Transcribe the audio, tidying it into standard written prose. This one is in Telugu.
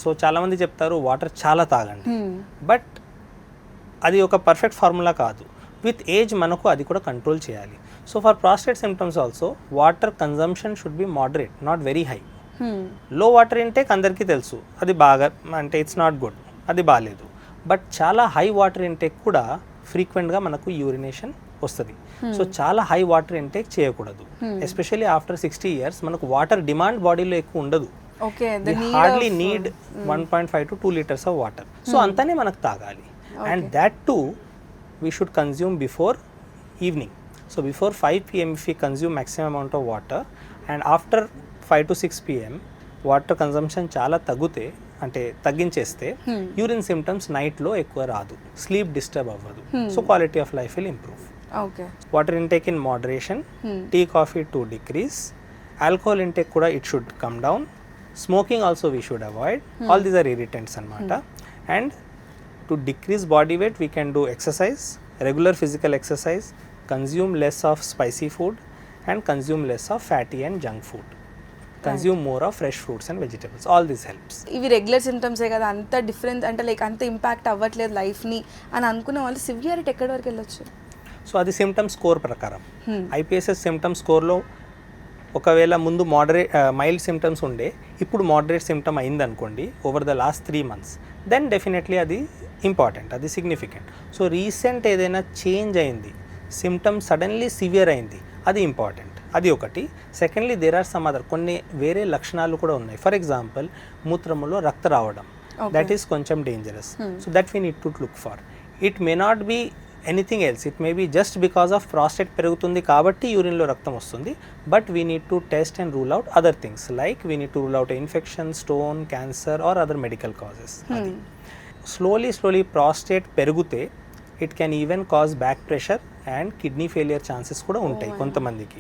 సో చాలామంది చెప్తారు వాటర్ చాలా తాగండి, బట్ అది ఒక పర్ఫెక్ట్ ఫార్ములా కాదు. విత్ ఏజ్ మనకు అది కూడా కంట్రోల్ చేయాలి. So for prostate symptoms also water consumption should be moderate, not very high. లో వాటర్ ఇంటేక్ అందరికీ తెలుసు, అది బాగా అంటే ఇట్స్ నాట్ గుడ్, అది బాగాలేదు. బట్ చాలా హై వాటర్ ఇంటేక్ కూడా ఫ్రీక్వెంట్గా మనకు యూరినేషన్ వస్తుంది. సో చాలా హై వాటర్ ఇంటేక్ చేయకూడదు. ఎస్పెషల్లీ ఆఫ్టర్ 60 years మనకు వాటర్ డిమాండ్ బాడీలో ఎక్కువ ఉండదు. Hardly need 1.5 to 2 liters of water. So అంతనే మనకు తాగాలి. And that to we should consume before evening. So before 5 PM if we consume maximum amount of water, and after 5 to 6 PM water consumption చాలా అంటే తగ్గించేస్తే యూరిన్ సిమ్టమ్స్ నైట్లో ఎక్కువ రాదు, స్లీప్ డిస్టర్బ్ అవ్వదు. So quality of life will improve. Water intake in moderation, tea coffee to decrease, alcohol intake కూడా it should come down, smoking also we should avoid. All these are irritants అనమాట. And to decrease body weight we can do exercise, regular physical exercise, consume less of spicy food and consume less of fatty and junk food. Consume more of fresh fruits and vegetables. All this helps. ఇవి రెగ్యులర్ సిమ్టమ్సే కదా, అంత డిఫరెన్స్ అంటే లైక్ అంత ఇంపాక్ట్ అవ్వట్లేదు లైఫ్ని అని అనుకున్న వాళ్ళు సివియారిటీ ఎక్కడి వరకు వెళ్ళొచ్చు? సో అది సిమ్టమ్ స్కోర్ ప్రకారం. IPSS సిమ్టమ్ స్కోర్లో ఒకవేళ ముందు మైల్డ్ సిమ్టమ్స్ ఉండే, ఇప్పుడు మోడరేట్ సిమ్టమ్ అయింది అనుకోండి over the last 3 months, then definitely అది ఇంపార్టెంట్, అది సిగ్నిఫికెంట్. సో రీసెంట్ ఏదైనా చేంజ్ అయింది, సిమ్టమ్ సడన్లీ సివియర్ అయింది, అది ఇంపార్టెంట్. అది ఒకటి. Secondly there are some other కొన్ని వేరే లక్షణాలు కూడా ఉన్నాయి. ఫర్ ఎగ్జాంపుల్ మూత్రములో రక్త రావడం, దట్ ఈస్ కొంచెం dangerous. So that we need to look for. It may not be anything else, it may be just because of prostate పెరుగుతుంది కాబట్టి యూరిన్లో రక్తం వస్తుంది. But we need to test and rule out other things, like we need to rule out infection, stone, cancer or other medical causes. Slowly prostate పెరిగితే it can even cause back pressure and kidney failure chances కూడా ఉంటాయి కొంతమందికి.